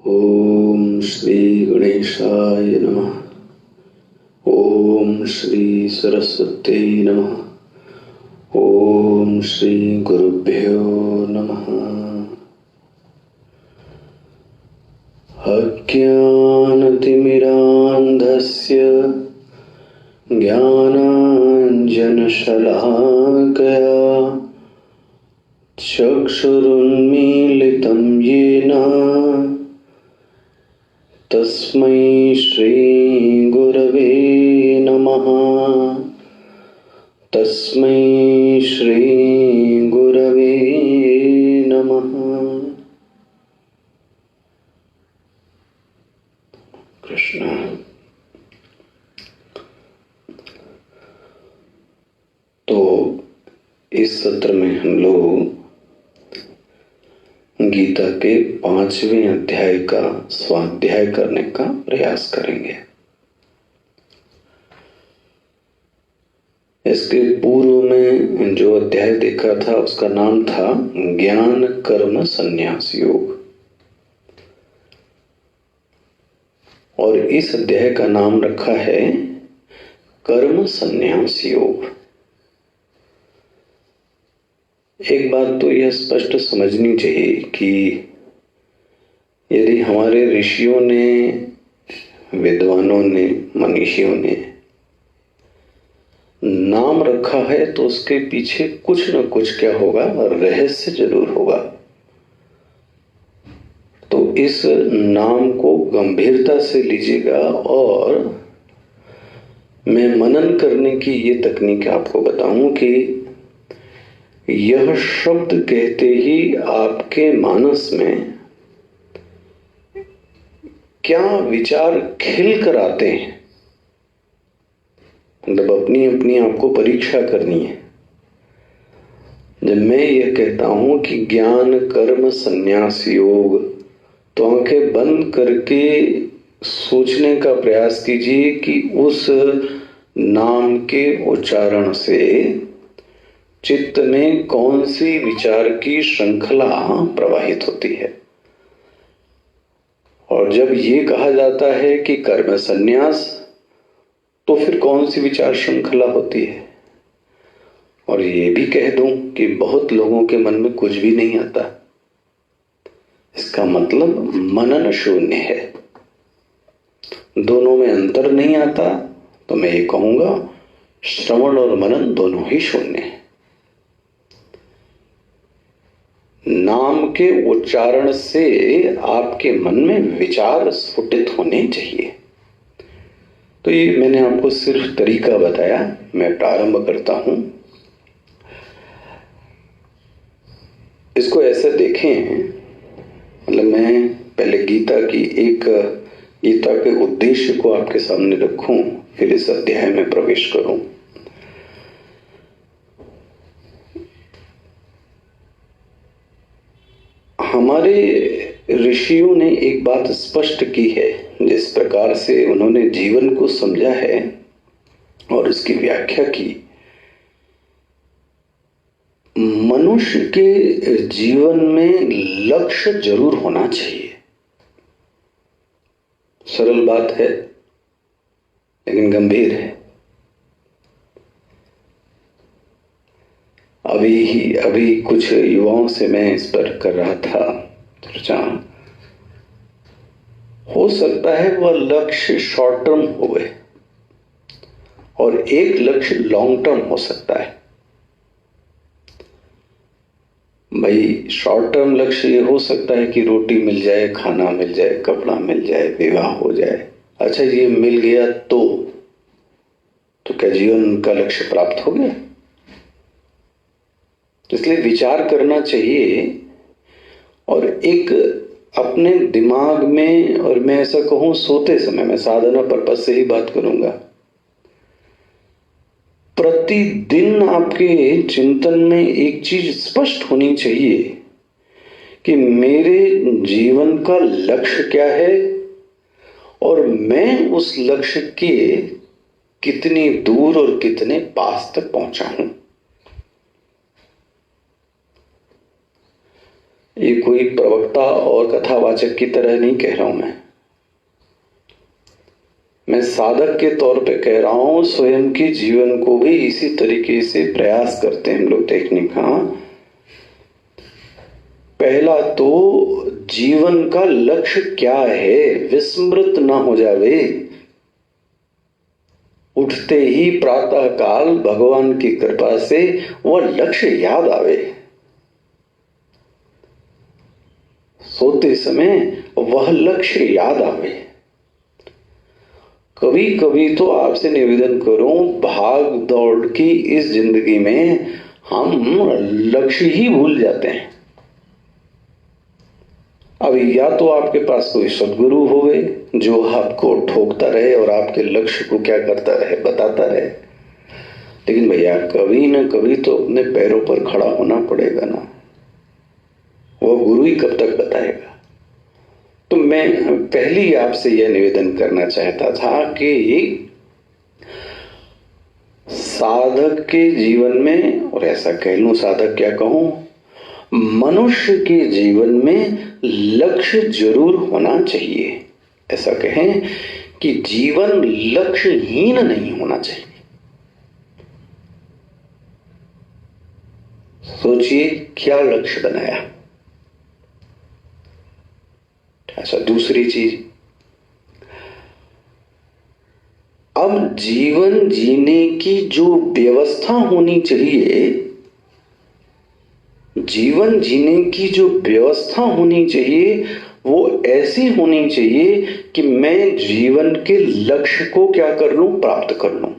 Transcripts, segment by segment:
ओम श्री गणेशाय नमः। ओम श्री सरस्वती नमः। ओम श्री गुरुभ्यो नमः। अज्ञानतिमिरान्धस्य ज्ञानाञ्जनशलाकया चक्षुरुन्मीलितं येन तस्मै श्री गुरवे नमः। तस्मै श्री गुरवे नमः। कृष्ण। तो इस सत्र में हम लोग गीता के 5वें अध्याय का स्वाध्याय करने का प्रयास करेंगे। इसके पूर्व में जो अध्याय देखा था उसका नाम था ज्ञान कर्म संन्यास योग, और इस अध्याय का नाम रखा है कर्म संन्यास योग। एक बात तो यह स्पष्ट समझनी चाहिए कि यदि हमारे ऋषियों ने, विद्वानों ने, मनीषियों ने नाम रखा है तो उसके पीछे कुछ न कुछ क्या होगा, रहस्य जरूर होगा। तो इस नाम को गंभीरता से लीजिएगा, और मैं मनन करने की ये तकनीक आपको बताऊं कि यह शब्द कहते ही आपके मानस में क्या विचार खिल कर आते हैं, मतलब अपनी अपनी आपको परीक्षा करनी है। जब मैं ये कहता हूं कि ज्ञान कर्म संन्यास योग, तो आंखें बंद करके सोचने का प्रयास कीजिए कि उस नाम के उच्चारण से चित्त में कौन सी विचार की श्रृंखला प्रवाहित होती है। और जब ये कहा जाता है कि कर्म संन्यास, तो फिर कौन सी विचार श्रृंखला होती है। और ये भी कह दूं कि बहुत लोगों के मन में कुछ भी नहीं आता। इसका मतलब मनन शून्य है, दोनों में अंतर नहीं आता। तो मैं ये कहूंगा श्रवण और मनन दोनों ही शून्य है। नाम के उच्चारण से आपके मन में विचार स्फुटित होने चाहिए। तो ये मैंने आपको सिर्फ तरीका बताया। मैं प्रारंभ करता हूं। इसको ऐसे देखें, मतलब मैं पहले गीता के उद्देश्य को आपके सामने रखूं, फिर इस अध्याय में प्रवेश करूं। हमारे ऋषियों ने एक बात स्पष्ट की है, जिस प्रकार से उन्होंने जीवन को समझा है और इसकी व्याख्या की। मनुष्य के जीवन में लक्ष्य जरूर होना चाहिए। सरल बात है लेकिन गंभीर है। अभी कुछ युवाओं से मैं इस पर कर रहा था चर्चा। हो सकता है वह लक्ष्य शॉर्ट टर्म होवे और एक लक्ष्य लॉन्ग टर्म हो सकता है। भाई, शॉर्ट टर्म लक्ष्य ये हो सकता है कि रोटी मिल जाए, खाना मिल जाए, कपड़ा मिल जाए, विवाह हो जाए। अच्छा, ये मिल गया तो क्या जीवन का लक्ष्य प्राप्त हो गया? इसलिए विचार करना चाहिए, और एक अपने दिमाग में, और मैं ऐसा कहूं सोते समय, मैं साधना पर्पज से ही बात करूंगा, प्रतिदिन आपके चिंतन में एक चीज स्पष्ट होनी चाहिए कि मेरे जीवन का लक्ष्य क्या है और मैं उस लक्ष्य के कितनी दूर और कितने पास तक पहुंचा हूं। ये कोई प्रवक्ता और कथावाचक की तरह नहीं कह रहा हूं मैं साधक के तौर पे कह रहा हूं। स्वयं के जीवन को भी इसी तरीके से प्रयास करते हैं हम लोग देखने का। पहला तो जीवन का लक्ष्य क्या है विस्मृत ना हो जावे। उठते ही प्रातः काल भगवान की कृपा से वह लक्ष्य याद आवे। सोते समय वह लक्ष्य याद आवे। कभी कभी तो आपसे निवेदन करूं, भाग दौड़ की इस जिंदगी में हम लक्ष्य ही भूल जाते हैं। अब या तो आपके पास कोई सदगुरु होवे जो आपको ठोकता रहे और आपके लक्ष्य को क्या करता रहे, बताता रहे। लेकिन भैया कभी ना कभी तो अपने पैरों पर खड़ा होना पड़ेगा ना। वो गुरु ही कब तक बताएगा। तो मैं पहली आपसे यह निवेदन करना चाहता था कि साधक के जीवन में, और ऐसा कह लूं साधक क्या कहूं, मनुष्य के जीवन में लक्ष्य जरूर होना चाहिए। ऐसा कहें कि जीवन लक्ष्यहीन नहीं होना चाहिए। सोचिए क्या लक्ष्य बनाया। ऐसा दूसरी चीज, अब जीवन जीने की जो व्यवस्था होनी चाहिए, जीवन जीने की जो व्यवस्था होनी चाहिए वो ऐसी होनी चाहिए कि मैं जीवन के लक्ष्य को क्या कर लूं, प्राप्त कर लूं।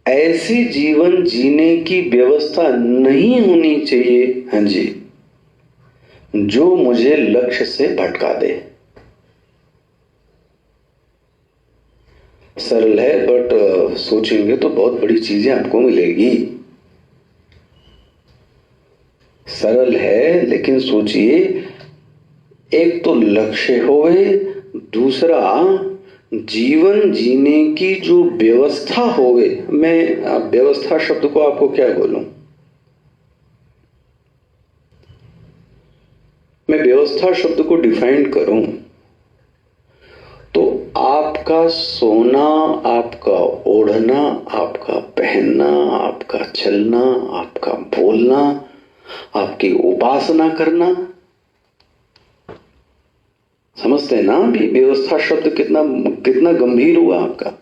ऐसी जीवन जीने की व्यवस्था नहीं होनी चाहिए, हाँ जी, जो मुझे लक्ष्य से भटका दे। सरल है बट सोचेंगे तो बहुत बड़ी चीजें आपको मिलेगी। सरल है लेकिन सोचिए, एक तो लक्ष्य होवे, दूसरा जीवन जीने की जो व्यवस्था होवे। मैं व्यवस्था शब्द को आपको क्या बोलूं, मैं व्यवस्था शब्द को डिफाइन करूं तो आपका सोना, आपका ओढ़ना, आपका पहनना, आपका चलना, आपका बोलना, आपकी उपासना करना, समझते हैं ना भी व्यवस्था शब्द कितना कितना गंभीर हुआ आपका।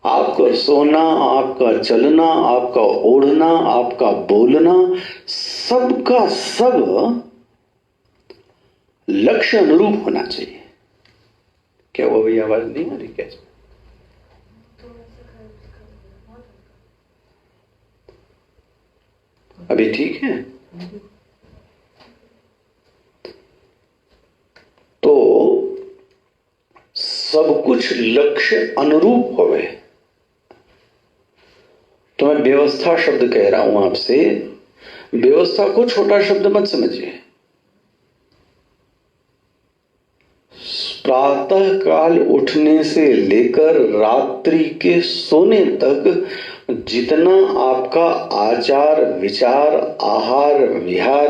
आपका सोना, आपका चलना, आपका ओढ़ना, आपका बोलना, सबका सब लक्ष्य अनुरूप होना चाहिए। क्या वो भी आवाज नहीं आ रही क्या? अभी ठीक है? तो सब कुछ लक्ष्य अनुरूप होवे। तो मैं व्यवस्था शब्द कह रहा हूं आपसे, व्यवस्था को छोटा शब्द मत समझिए। प्रातः काल उठने से लेकर रात्रि के सोने तक जितना आपका आचार विचार, आहार विहार,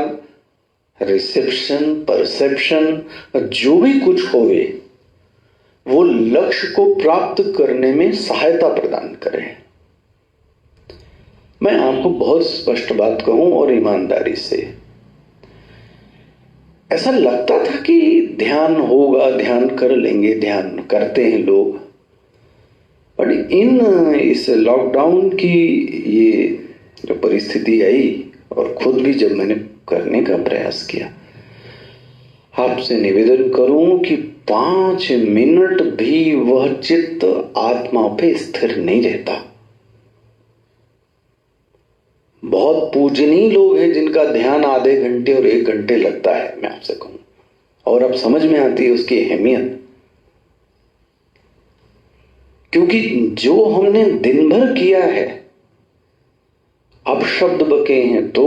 रिसेप्शन, परसेप्शन, जो भी कुछ होवे वो लक्ष्य को प्राप्त करने में सहायता प्रदान करे। मैं आपको बहुत स्पष्ट बात कहूं और ईमानदारी से, ऐसा लगता था कि ध्यान होगा, ध्यान कर लेंगे, ध्यान करते हैं लोग, बट इस लॉकडाउन की ये जो परिस्थिति आई और खुद भी जब मैंने करने का प्रयास किया, आपसे निवेदन करूं कि 5 मिनट भी वह चित्त आत्मा पे स्थिर नहीं रहता। बहुत पूजनीय लोग हैं जिनका ध्यान आधे घंटे और 1 घंटे लगता है, मैं आपसे कहूं, और अब समझ में आती है उसकी अहमियत। क्योंकि जो हमने दिन भर किया है, अपशब्द बके हैं, तो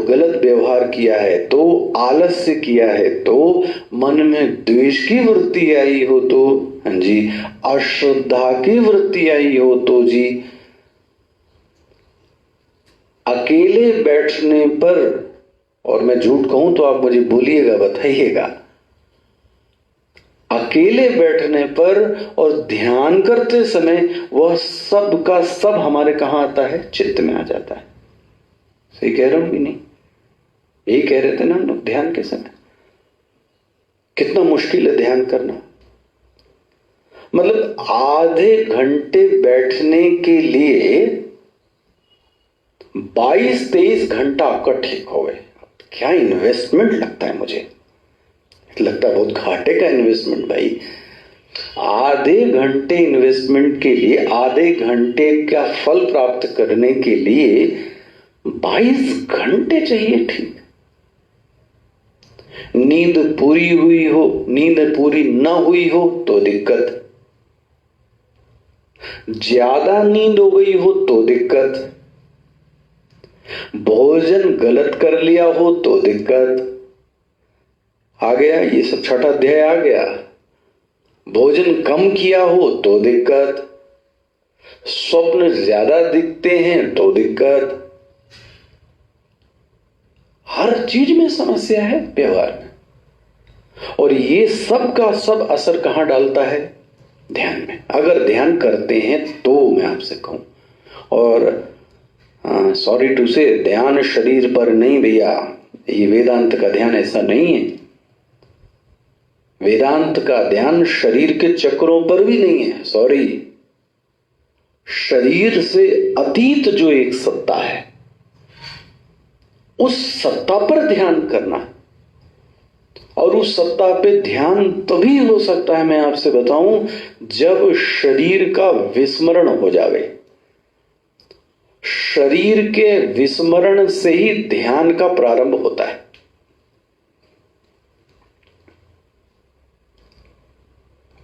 गलत व्यवहार किया है, तो आलस्य किया है, तो मन में द्वेष की वृत्ति आई हो, तो हाँ जी अश्रद्धा की वृत्ति आई हो, तो जी अकेले बैठने पर, और मैं झूठ कहूं तो आप मुझे बोलिएगा, बताइएगा, अकेले बैठने पर और ध्यान करते समय वह सब का सब हमारे कहां आता है? चित्त में आ जाता है। सही कह रहा हूं कि नहीं? यही कह रहे थे ना हम लोग ध्यान के समय। कितना मुश्किल है ध्यान करना। मतलब आधे घंटे बैठने के लिए 22-23 घंटा आपका ठीक हो गए। क्या इन्वेस्टमेंट लगता है मुझे, लगता है बहुत घाटे का इन्वेस्टमेंट भाई। आधे घंटे इन्वेस्टमेंट के लिए, आधे घंटे का फल प्राप्त करने के लिए 22 घंटे चाहिए। ठीक, नींद पूरी हुई हो, नींद पूरी ना हुई हो तो दिक्कत, ज्यादा नींद हो गई हो तो दिक्कत, भोजन गलत कर लिया हो तो दिक्कत। आ गया ये सब, छठा अध्याय आ गया। भोजन कम किया हो तो दिक्कत, स्वप्न ज्यादा दिखते हैं तो दिक्कत। हर चीज में समस्या है व्यवहार में। और ये सब का सब असर कहां डालता है? ध्यान में। अगर ध्यान करते हैं तो मैं आपसे कहूं, और सॉरी टू से, ध्यान शरीर पर नहीं भैया, ये वेदांत का ध्यान ऐसा नहीं है। वेदांत का ध्यान शरीर के चक्रों पर भी नहीं है। सॉरी, शरीर से अतीत जो एक सत्ता है, उस सत्ता पर ध्यान करना है। और उस सत्ता पे ध्यान तभी हो सकता है, मैं आपसे बताऊं, जब शरीर का विस्मरण हो जावे। शरीर के विस्मरण से ही ध्यान का प्रारंभ होता है।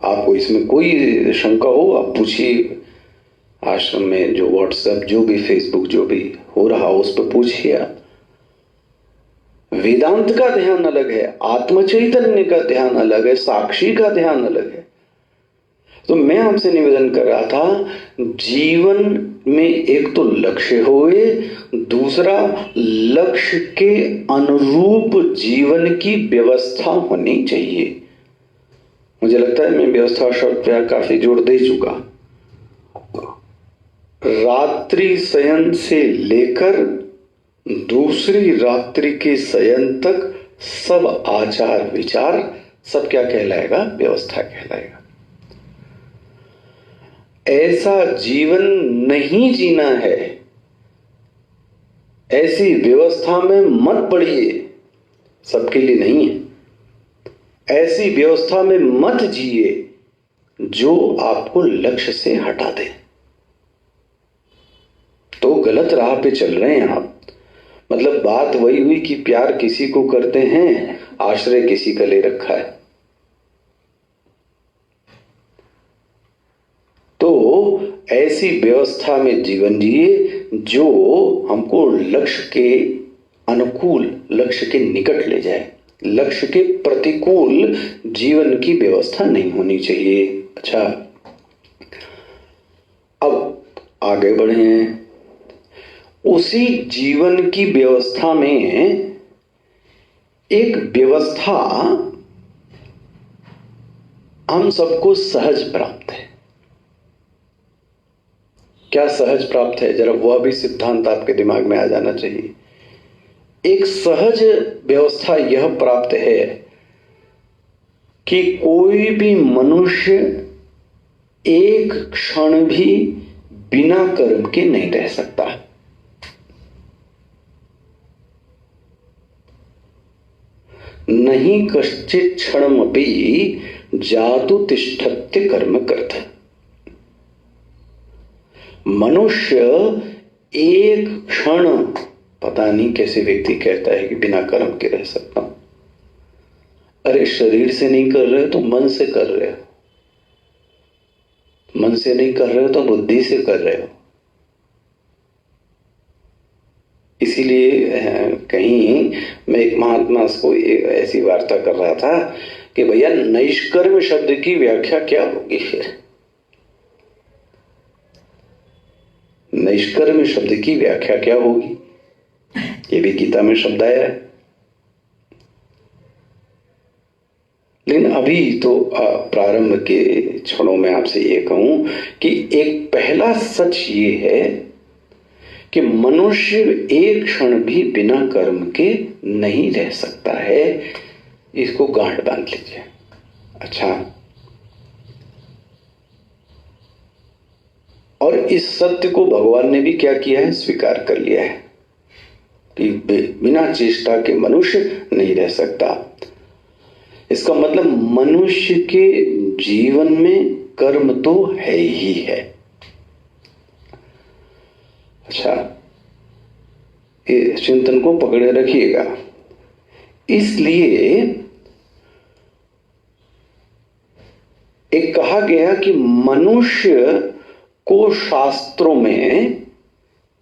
आपको इसमें कोई शंका हो आप पूछिए। आश्रम में जो व्हाट्सएप, जो भी फेसबुक, जो भी हो रहा हो उस पर पूछिए आप। वेदांत का ध्यान अलग है, आत्म चैतन्य का ध्यान अलग है, साक्षी का ध्यान अलग है। तो मैं आपसे निवेदन कर रहा था, जीवन में एक तो लक्ष्य होए, दूसरा लक्ष्य के अनुरूप जीवन की व्यवस्था होनी चाहिए। मुझे लगता है मैं व्यवस्था शब्द पर काफी जोर दे चुका। रात्रि शयन से लेकर दूसरी रात्रि के शयन तक सब आचार विचार सब क्या कहलाएगा? व्यवस्था कहलाएगा। ऐसा जीवन नहीं जीना है, ऐसी व्यवस्था में मत पड़िए, सबके लिए नहीं है। ऐसी व्यवस्था में मत जिए जो आपको लक्ष्य से हटा दे। तो गलत राह पे चल रहे हैं आप। मतलब बात वही हुई कि प्यार किसी को करते हैं, आश्रय किसी का ले रखा है। तो ऐसी व्यवस्था में जीवन जिए जो हमको लक्ष्य के अनुकूल, लक्ष्य के निकट ले जाए। लक्ष्य के प्रतिकूल जीवन की व्यवस्था नहीं होनी चाहिए। अच्छा, अब आगे बढ़े हैं। उसी जीवन की व्यवस्था में एक व्यवस्था हम सबको सहज प्राप्त है। क्या सहज प्राप्त है? जरा वह भी सिद्धांत आपके दिमाग में आ जाना चाहिए। एक सहज व्यवस्था यह प्राप्त है कि कोई भी मनुष्य एक क्षण भी बिना कर्म के नहीं रह सकता। नहीं कश्चित क्षणमपि जातु तिष्ठत्य कर्म करता। मनुष्य एक क्षण, पता नहीं कैसे व्यक्ति कहता है कि बिना कर्म के रह सकता हूं। अरे शरीर से नहीं कर रहे हो तो मन से कर रहे हो, मन से नहीं कर रहे हो तो बुद्धि से कर रहे हो। इसीलिए कहीं मैं एक महात्मा को ऐसी वार्ता कर रहा था कि भैया नैष्कर्म शब्द की व्याख्या क्या होगी? फिर निष्कर्म शब्द की व्याख्या क्या होगी? ये भी गीता में शब्द आया है। लेकिन अभी तो प्रारंभ के क्षणों में आपसे ये कहूं कि एक पहला सच ये है कि मनुष्य एक क्षण भी बिना कर्म के नहीं रह सकता है। इसको गांठ बांध लीजिए। अच्छा, और इस सत्य को भगवान ने भी क्या किया है, स्वीकार कर लिया है कि बिना चेष्टा के मनुष्य नहीं रह सकता। इसका मतलब मनुष्य के जीवन में कर्म तो है ही है। अच्छा, इस चिंतन को पकड़े रखिएगा। इसलिए एक कहा गया कि मनुष्य को शास्त्रों में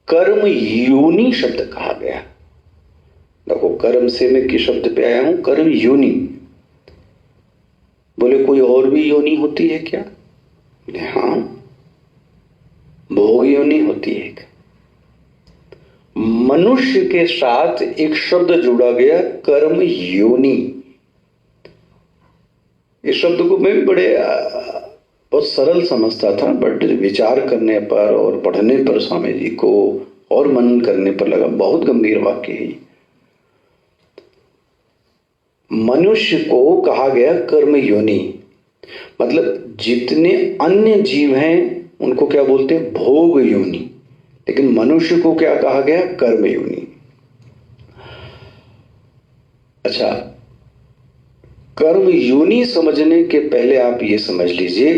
कर्म योनि शब्द कहा गया। देखो, कर्म से मैं किस शब्द पे आया हूं, कर्म योनि। बोले कोई और भी योनि होती है क्या? हाँ, भोग योनि होती है। एक मनुष्य के साथ एक शब्द जुड़ा गया, कर्म योनि। इस शब्द को मैं भी बहुत सरल समझता था, बट विचार करने पर और पढ़ने पर स्वामी जी को और मनन करने पर लगा बहुत गंभीर वाक्य है। मनुष्य को कहा गया कर्म योनि, मतलब जितने अन्य जीव हैं उनको क्या बोलते हैं, भोग योनि, लेकिन मनुष्य को क्या कहा गया, कर्म योनि। अच्छा, कर्म योनि समझने के पहले आप ये समझ लीजिए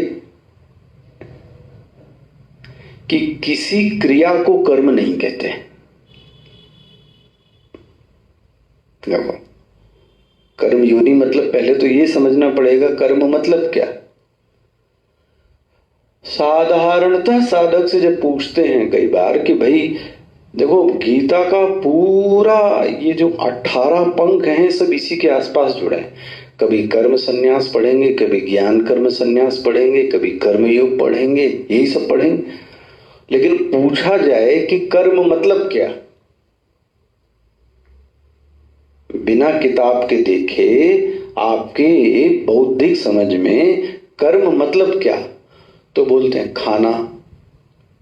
कि किसी क्रिया को कर्म नहीं कहते। देखो, कर्म योनि मतलब पहले तो ये समझना पड़ेगा कर्म मतलब क्या। साधारणतः साधक से जब पूछते हैं कई बार कि भाई देखो, गीता का पूरा ये जो 18 पंख हैं सब इसी के आसपास जुड़े हैं। कभी कर्म संन्यास पढ़ेंगे, कभी ज्ञान कर्म संन्यास पढ़ेंगे, कभी कर्मयोग पढ़ेंगे, यही सब पढ़ेंगे। लेकिन पूछा जाए कि कर्म मतलब क्या, बिना किताब के देखे आपके बौद्धिक समझ में कर्म मतलब क्या, तो बोलते हैं खाना।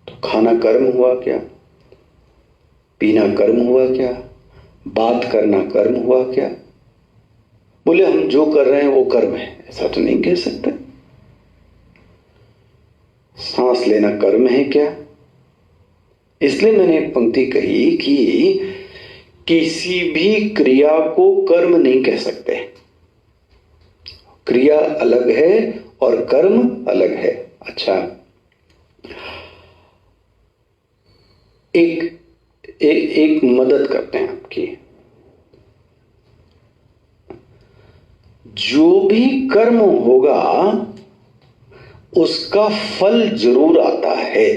तो खाना कर्म हुआ क्या? पीना कर्म हुआ क्या? बात करना कर्म हुआ क्या? बोले हम जो कर रहे हैं वो कर्म है, ऐसा तो नहीं कह सकते। सांस लेना कर्म है क्या? इसलिए मैंने एक पंक्ति कही कि किसी भी क्रिया को कर्म नहीं कह सकते। क्रिया अलग है और कर्म अलग है। अच्छा, एक मदद करते हैं आपकी। जो भी कर्म होगा उसका फल जरूर आता है।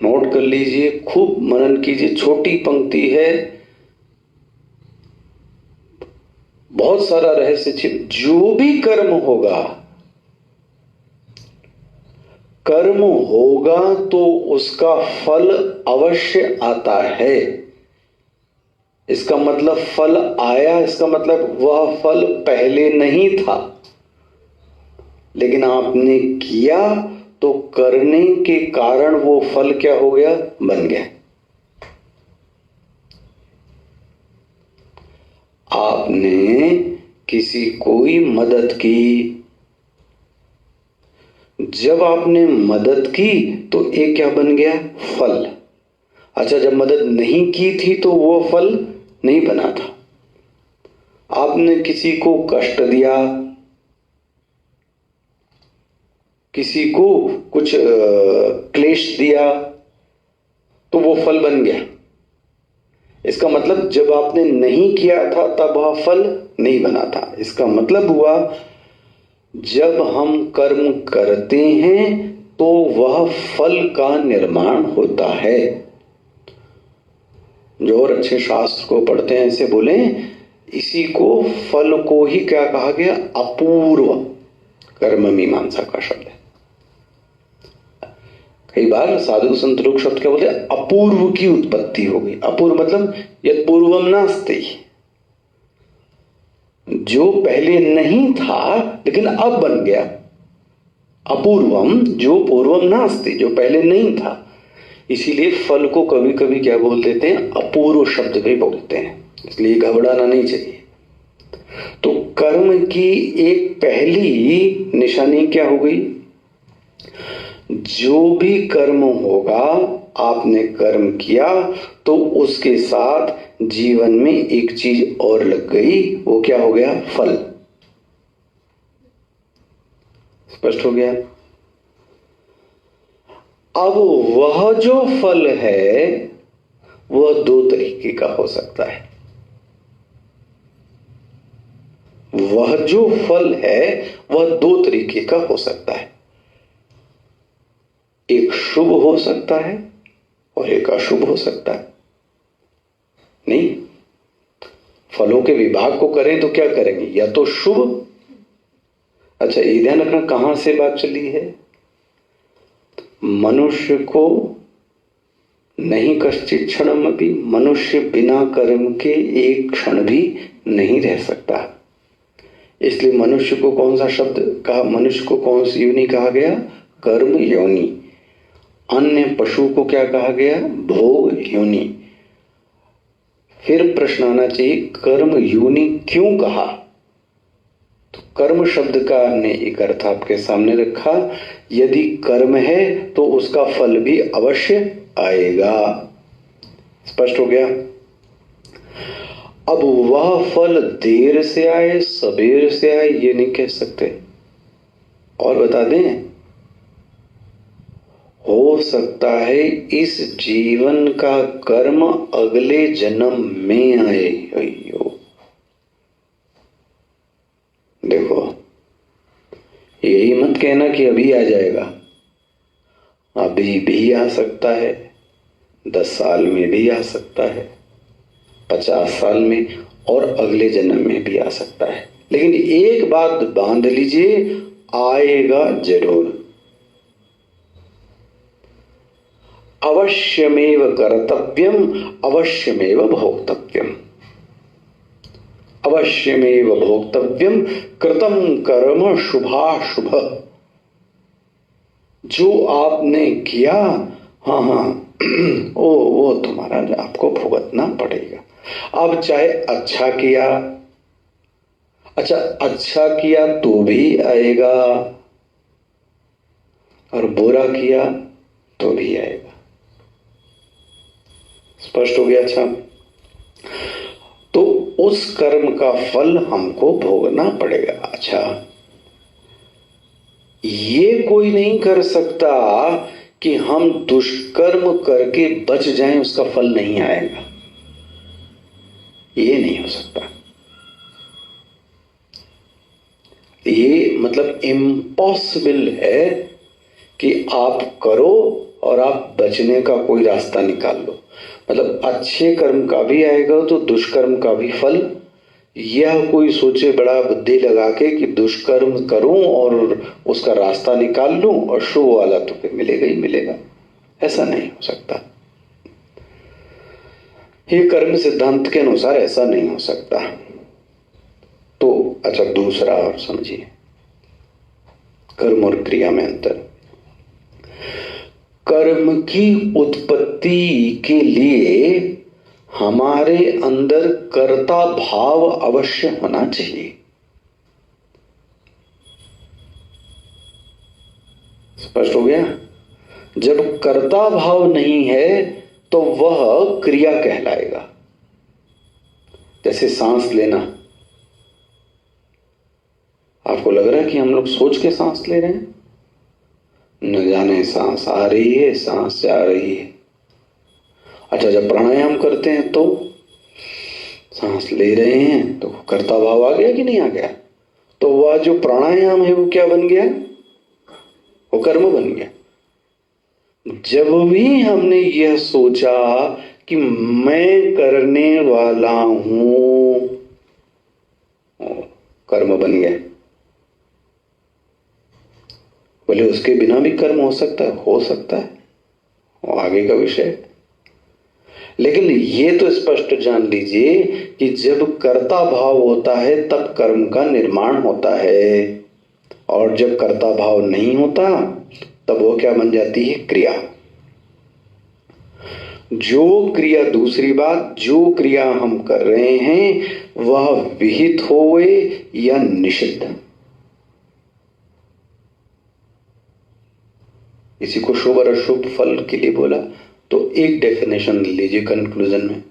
नोट कर लीजिए, खूब मनन कीजिए। छोटी पंक्ति है, बहुत सारा रहस्य छिप। जो भी कर्म होगा, कर्म होगा तो उसका फल अवश्य आता है। इसका मतलब फल आया, इसका मतलब वह फल पहले नहीं था, लेकिन आपने किया तो करने के कारण वो फल क्या हो गया, बन गया। आपने किसी कोई मदद की, जब आपने मदद की तो एक क्या बन गया, फल। अच्छा, जब मदद नहीं की थी तो वो फल नहीं बना था। आपने किसी को कष्ट दिया, किसी को कुछ क्लेश दिया तो वो फल बन गया। इसका मतलब जब आपने नहीं किया था तब वह फल नहीं बना था। इसका मतलब हुआ जब हम कर्म करते हैं तो वह फल का निर्माण होता है। जो और अच्छे शास्त्र को पढ़ते हैं ऐसे बोले, इसी को फल को ही क्या कहा गया, अपूर्व कर्म मीमांसा का शब्द है। कई बार साधु संत लोग शब्द क्या बोलते हैं, अपूर्व की उत्पत्ति हो गई। अपूर्व मतलब यत् पूर्वम नास्ति, जो पहले नहीं था लेकिन अब बन गया। अपूर्वम जो पूर्वम नास्ति, जो पहले नहीं था। इसीलिए फल को कभी कभी क्या बोल देते हैं, अपूर्व शब्द भी बोलते हैं, इसलिए घबराना नहीं चाहिए। तो कर्म की एक पहली निशानी क्या हो गई, जो भी कर्म होगा, आपने कर्म किया तो उसके साथ जीवन में एक चीज और लग गई, वो क्या हो गया, फल। स्पष्ट हो गया। अब वह जो फल है वह दो तरीके का हो सकता है। वह जो फल है वह दो तरीके का हो सकता है, एक शुभ हो सकता है और एक अशुभ हो सकता है। नहीं, फलों के विभाग को करें तो क्या करेंगे, या तो शुभ। अच्छा, ये ध्यान रखना कहां से बात चली है, मनुष्य को नहीं कश्चित क्षणम अपि, मनुष्य बिना कर्म के एक क्षण भी नहीं रह सकता। इसलिए मनुष्य को कौन सा शब्द कहा, मनुष्य को कौन सी योनि कहा गया, कर्म योनि। अन्य पशु को क्या कहा गया, भोग योनि। फिर प्रश्न आना चाहिए, कर्म योनि क्यों कहा। तो कर्म शब्द का हमने एक अर्थ आपके सामने रखा, यदि कर्म है तो उसका फल भी अवश्य आएगा। स्पष्ट हो गया। अब वह फल देर से आए सबेर से आए ये नहीं कह सकते। और बता दें, हो सकता है इस जीवन का कर्म अगले जन्म में आए। अयो देखो, यही मत कहना कि अभी आ जाएगा, अभी भी आ सकता है, 10 साल में भी आ सकता है, 50 साल में, और अगले जन्म में भी आ सकता है। लेकिन एक बात बांध लीजिए, आएगा जरूर। अवश्यमेव कर्तव्यम अवश्यमेव भोक्तव्यम, अवश्यमेव भोक्तव्यम कृतम कर्म शुभाशुभ। जो आपने किया, हाँ हाँ वो तुम्हारा आपको भुगतना पड़ेगा। अब चाहे अच्छा किया, अच्छा अच्छा किया तो भी आएगा, और बुरा किया तो भी आएगा। स्पष्ट हो गया। अच्छा, तो उस कर्म का फल हमको भोगना पड़ेगा। अच्छा, ये कोई नहीं कर सकता कि हम दुष्कर्म करके बच जाएं, उसका फल नहीं आएगा, ये नहीं हो सकता। ये मतलब इम्पॉसिबल है कि आप करो और आप बचने का कोई रास्ता निकाल लो। मतलब अच्छे कर्म का भी आएगा तो दुष्कर्म का भी फल। यह कोई सोचे बड़ा बुद्धि लगा के कि दुष्कर्म करूं और उसका रास्ता निकाल लूं और शुभ वाला तो फिर मिलेगा ही मिलेगा, ऐसा नहीं हो सकता। ये कर्म सिद्धांत के अनुसार ऐसा नहीं हो सकता। तो अच्छा, दूसरा और समझिए, कर्म और क्रिया में अंतर। कर्म की उत्पत्ति के लिए हमारे अंदर कर्ता भाव अवश्य होना चाहिए। स्पष्ट हो गया। जब कर्ता भाव नहीं है तो वह क्रिया कहलाएगा। जैसे सांस लेना, आपको लग रहा है कि हम लोग सोच के सांस ले रहे हैं, न जाने सांस आ रही है सांस जा रही है। अच्छा, जब प्राणायाम करते हैं तो सांस ले रहे हैं तो कर्ता भाव आ गया कि नहीं आ गया, तो वह जो प्राणायाम है वो क्या बन गया, वो कर्म बन गया। जब भी हमने यह सोचा कि मैं करने वाला हूं, कर्म बन गया। बोले उसके बिना भी कर्म हो सकता है, हो सकता है। आगे का विषय है। लेकिन ये तो स्पष्ट जान लीजिए कि जब कर्ता भाव होता है तब कर्म का निर्माण होता है, और जब कर्ता भाव नहीं होता तब वो क्या बन जाती है? क्रिया। जो क्रिया, दूसरी बात, जो क्रिया हम कर रहे हैं वह विहित होवे या निषिद्ध, इसी को शुभ और अशुभ फल के लिए बोला। तो एक डेफिनेशन लीजिए कंक्लूजन में,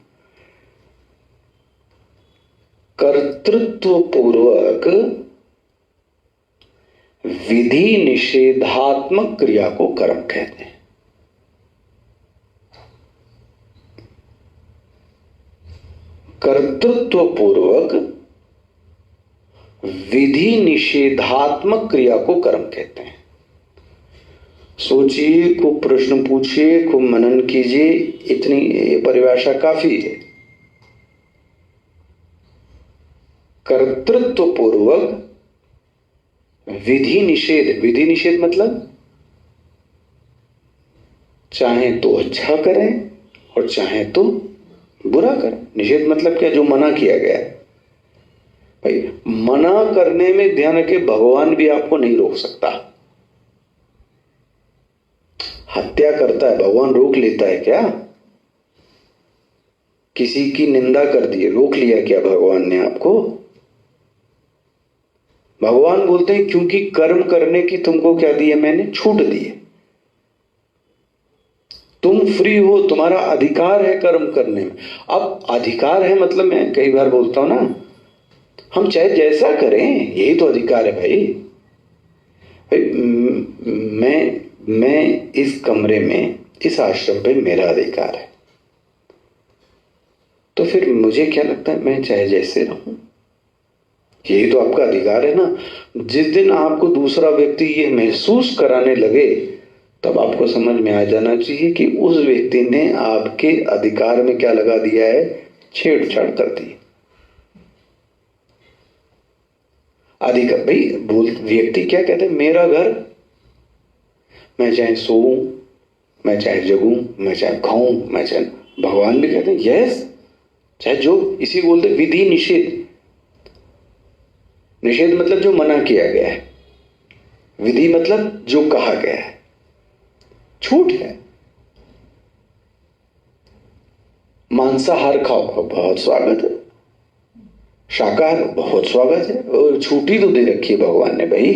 कर्तृत्व पूर्वक विधि निषेधात्मक क्रिया को कर्म कहते हैं। कर्तृत्व पूर्वक विधि निषेधात्मक क्रिया को कर्म कहते हैं। सोचिए, खूब प्रश्न पूछिए, खूब मनन कीजिए, इतनी परिभाषा काफी है। कर्तृत्व पूर्वक विधि निषेध, विधि निषेध मतलब चाहे तो अच्छा करें और चाहे तो बुरा करें। निषेध मतलब क्या? जो मना किया गया है। भाई मना करने में ध्यान रखें, भगवान भी आपको नहीं रोक सकता। हत्या करता है भगवान रोक लेता है क्या? किसी की निंदा कर दी, रोक लिया क्या भगवान ने आपको? भगवान बोलते हैं क्योंकि कर्म करने की तुमको क्या दी है? मैंने छूट दी है। तुम फ्री हो, तुम्हारा अधिकार है कर्म करने में। अब अधिकार है मतलब मैं कई बार बोलता हूं ना, हम चाहे जैसा करें, यही तो अधिकार है भाई। मैं इस कमरे में, इस आश्रम पे मेरा अधिकार है, तो फिर मुझे क्या लगता है, मैं चाहे जैसे रहूं, यही तो आपका अधिकार है ना। जिस दिन आपको दूसरा व्यक्ति ये महसूस कराने लगे तब आपको समझ में आ जाना चाहिए कि उस व्यक्ति ने आपके अधिकार में क्या लगा दिया है? छेड़छाड़ कर दी। अधिकार भाई व्यक्ति क्या कहते हैं? मेरा घर, मैं चाहे सोऊं, मैं चाहे जगूं, मैं चाहे खाऊं, मैं चाहे, भगवान भी कहते हैं यस, चाहे जो, इसी बोलते विधि निषेध। निषेध मतलब जो मना किया गया है, विधि मतलब जो कहा गया है, छूट है। मांसाहार खाओ, बहुत स्वागत है। शाकाहार, बहुत स्वागत है। और छूटी तो दे रखी है भगवान ने भाई।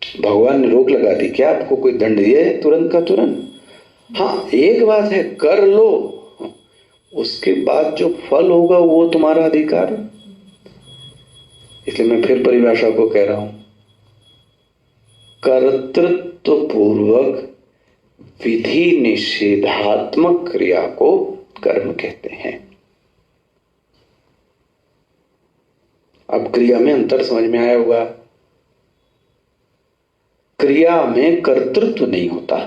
भगवान ने रोक लगा दी क्या? आपको कोई दंड दिया है तुरंत का तुरंत? हाँ, एक बात है, कर लो, उसके बाद जो फल होगा वो तुम्हारा अधिकार है। इसलिए मैं फिर परिभाषा को कह रहा हूं, कर्तृत्व पूर्वक विधि निषेधात्मक क्रिया को कर्म कहते हैं। अब क्रिया में अंतर समझ में आया होगा। क्रिया में कर्तृत्व नहीं होता,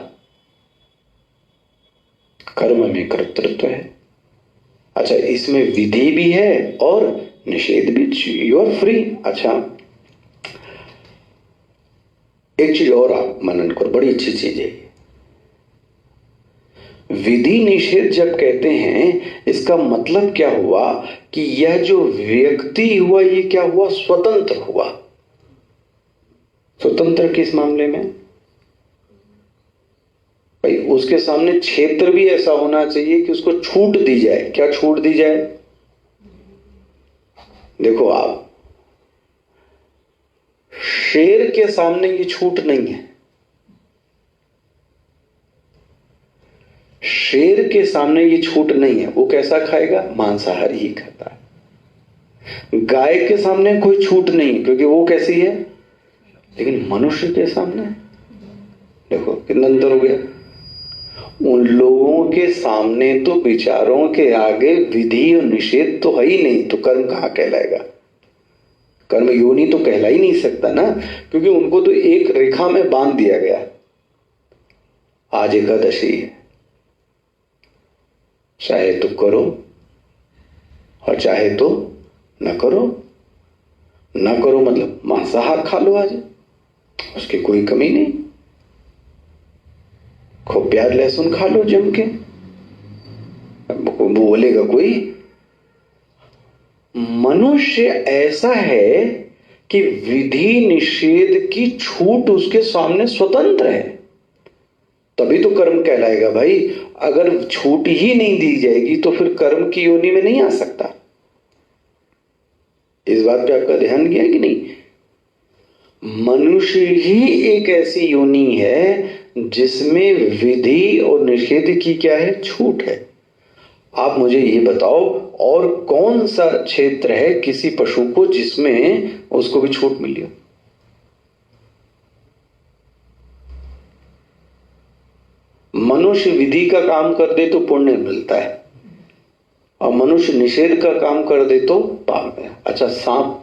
कर्म में कर्तृत्व है। अच्छा, इसमें विधि भी है और निषेध भी, यू आर फ्री। अच्छा, एक चीज और आप मनन करो, बड़ी अच्छी चीज है। विधि निषेध जब कहते हैं, इसका मतलब क्या हुआ कि यह जो व्यक्ति हुआ, ये क्या हुआ? स्वतंत्र हुआ। स्वतंत्र किस मामले में? भाई उसके सामने क्षेत्र भी ऐसा होना चाहिए कि उसको छूट दी जाए। क्या छूट दी जाए? देखो आप, शेर के सामने ये छूट नहीं है। शेर के सामने ये छूट नहीं है। वो कैसा खाएगा? मांसाहारी ही खाता है। गाय के सामने कोई छूट नहीं, क्योंकि वो कैसी है। लेकिन मनुष्य के सामने देखो कितना अंतर हो गया। उन लोगों के सामने तो विचारों के आगे विधि और निषेध तो है ही नहीं, तो कर्म कहां कहलाएगा? कर्म योनि तो कहला ही नहीं सकता ना, क्योंकि उनको तो एक रेखा में बांध दिया गया। आज एकादशी है, चाहे तो करो और चाहे तो न करो। न करो मतलब मांसाहार खा लो आज, उसकी कोई कमी नहीं। खूब प्याज लहसुन खा लो जम के, वो बोलेगा कोई? मनुष्य ऐसा है कि विधि निषेध की छूट उसके सामने स्वतंत्र है, तभी तो कर्म कहलाएगा भाई। अगर छूट ही नहीं दी जाएगी तो फिर कर्म की योनि में नहीं आ सकता। इस बात पे आपका ध्यान गया कि नहीं? मनुष्य ही एक ऐसी योनि है जिसमें विधि और निषेध की क्या है? छूट है। आप मुझे ये बताओ, और कौन सा क्षेत्र है किसी पशु को जिसमें उसको भी छूट मिली हो? मनुष्य विधि का काम कर दे तो पुण्य मिलता है, और मनुष्य निषेध का काम कर दे तो पाप है। अच्छा, सांप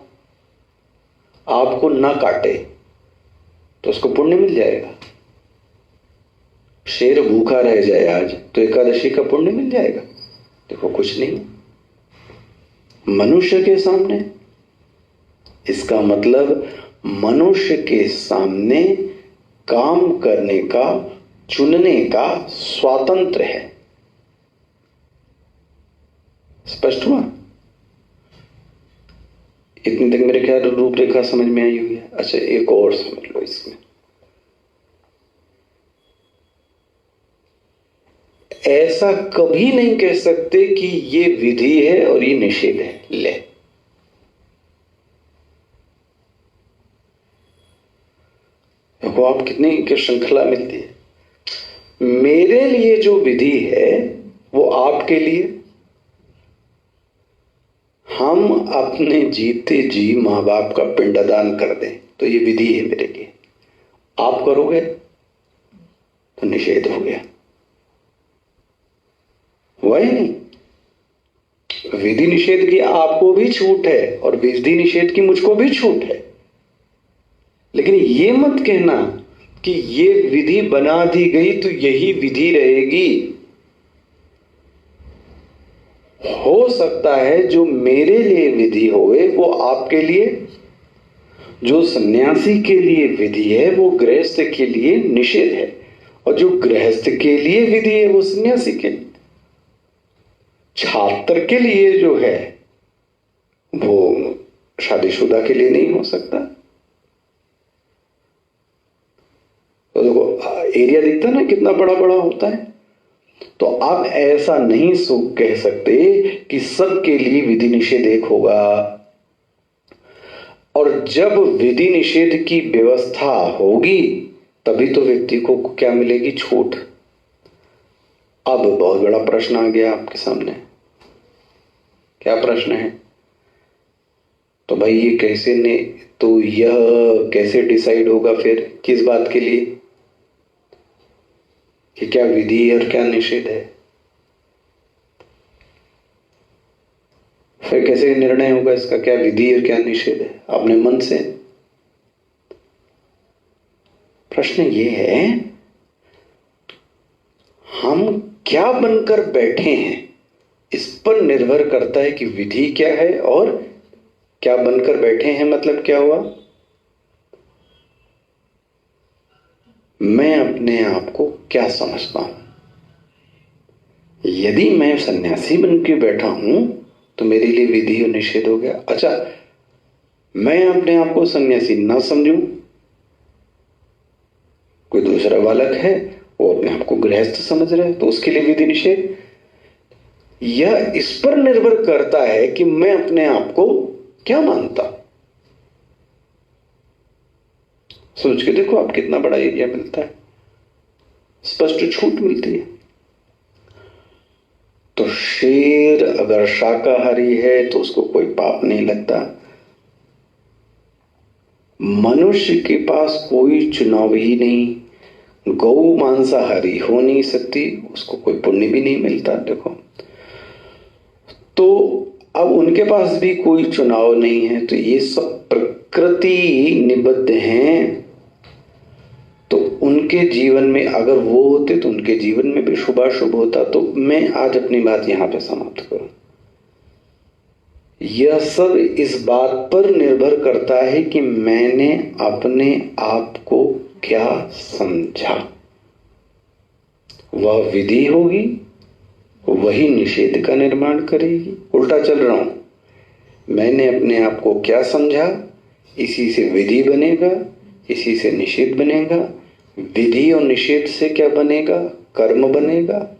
आपको ना काटे तो उसको पुण्य मिल जाएगा। शेर भूखा रह जाए आज तो एकादशी का पुण्य मिल जाएगा। देखो, कुछ नहीं मनुष्य के सामने। इसका मतलब मनुष्य के सामने काम करने का, चुनने का स्वातंत्र है। स्पष्ट हुआ? इतनी तक मेरे ख्याल रूपरेखा समझ में आई हुई है। अच्छा, एक और समझ लो इसमें। ऐसा कभी नहीं कह सकते कि ये विधि है और ये निषेध है। ले, देखो आप कितनी की श्रृंखला मिलती है। मेरे लिए जो विधि है वो आपके लिए, हम अपने जीते जी मां बाप का पिंडदान कर दें तो ये विधि है मेरे लिए। आप करोगे तो निषेध हो गया। वही नहीं, विधि निषेध की आपको भी छूट है और विधि निषेध की मुझको भी छूट है। लेकिन ये मत कहना कि ये विधि बना दी गई तो यही विधि रहेगी। हो सकता है जो मेरे लिए विधि होवे वो आपके लिए, जो सन्यासी के लिए विधि है वो गृहस्थ के लिए निषेध है, और जो गृहस्थ के लिए विधि है वो सन्यासी के लिए, छात्र के लिए जो है वो शादीशुदा के लिए नहीं हो सकता। तो देखो, एरिया दिखता ना कितना बड़ा बड़ा होता है। तो आप ऐसा नहीं कह सकते कि सबके लिए विधि निषेध एक होगा। और जब विधि निषेध की व्यवस्था होगी तभी तो व्यक्ति को क्या मिलेगी? छूट। अब बहुत बड़ा प्रश्न आ गया आपके सामने। क्या प्रश्न है? तो भाई ये कैसे ने, तो यह कैसे डिसाइड होगा फिर किस बात के लिए कि क्या विधि है और क्या निषेध है? फिर कैसे निर्णय होगा इसका क्या विधि और क्या निषेध है? अपने मन से। प्रश्न ये है, हम क्या बनकर बैठे हैं इस पर निर्भर करता है कि विधि क्या है और क्या बनकर बैठे हैं। मतलब क्या हुआ? मैं अपने आप को क्या समझता हूं। यदि मैं सन्यासी बन के बैठा हूं तो मेरे लिए विधि और निषेध हो गया। अच्छा, मैं अपने आप को सन्यासी ना समझूं, कोई दूसरा बालक है वो अपने आप को गृहस्थ समझ रहा है तो उसके लिए विधि निषेध। यह इस पर निर्भर करता है कि मैं अपने आप को क्या मानता। सोच के देखो आप, कितना बड़ा एरिया मिलता है, स्पष्ट छूट मिलती है। तो शेर अगर शाकाहारी है तो उसको कोई पाप नहीं लगता। मनुष्य के पास कोई चुनाव ही नहीं, गौ मांसाहारी हो नहीं सकती, उसको कोई पुण्य भी नहीं मिलता। देखो, तो अब उनके पास भी कोई चुनाव नहीं है, तो ये सब प्रकृति निबद्ध हैं। तो उनके जीवन में अगर वो होते तो उनके जीवन में भी शुभाशुभ होता। तो मैं आज अपनी बात यहां पे समाप्त करूं। यह सब इस बात पर निर्भर करता है कि मैंने अपने आप को क्या समझा। वह विधि होगी, वही निषेध का निर्माण करेगी। उल्टा चल रहा हूं। मैंने अपने आप को क्या समझा, इसी से विधि बनेगा, इसी से निषेध बनेगा। विधि और निषेध से क्या बनेगा? कर्म बनेगा।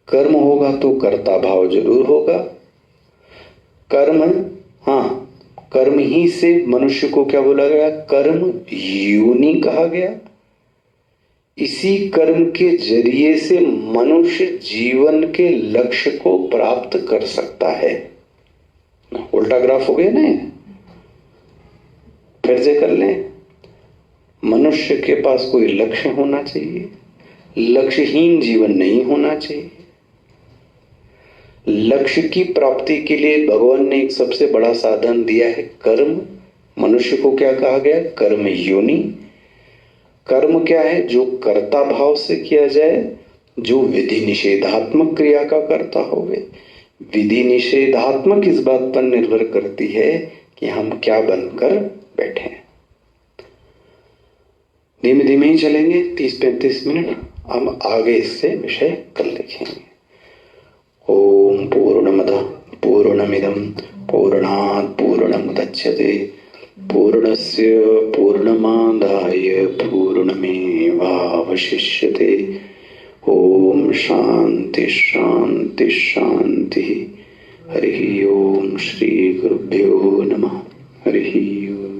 कर्म होगा तो कर्ता भाव जरूर होगा। कर्म, हाँ, कर्म ही से मनुष्य को क्या बोला गया? कर्म योनि कहा गया। इसी कर्म के जरिए से मनुष्य जीवन के लक्ष्य को प्राप्त कर सकता है। उल्टा ग्राफ हो गया ना? फिर से कर लें। मनुष्य के पास कोई लक्ष्य होना चाहिए, लक्ष्यहीन जीवन नहीं होना चाहिए। लक्ष्य की प्राप्ति के लिए भगवान ने एक सबसे बड़ा साधन दिया है, कर्म। मनुष्य को क्या कहा गया? कर्म योनि। कर्म क्या है? जो कर्ता भाव से किया जाए, जो विधि निषेधात्मक क्रिया का कर्ता होवे। विधि निषेधात्मक इस बात पर निर्भर करती है कि हम क्या बनकर बैठे हैं। धीमे धीमे ही चलेंगे, 30-35 मिनट। हम आगे इससे विषय कल देखेंगे। ओम पूर्णमदः पूर्णमिदं पूर्णात् पूर्णमुदच्यते पूर्णस्य पूर्णमादाय पूर्णमेवावशिष्यते। ओम शांति शांति शांति। हरि ओम। श्री गुरुभ्यो नमः। हरि ओम।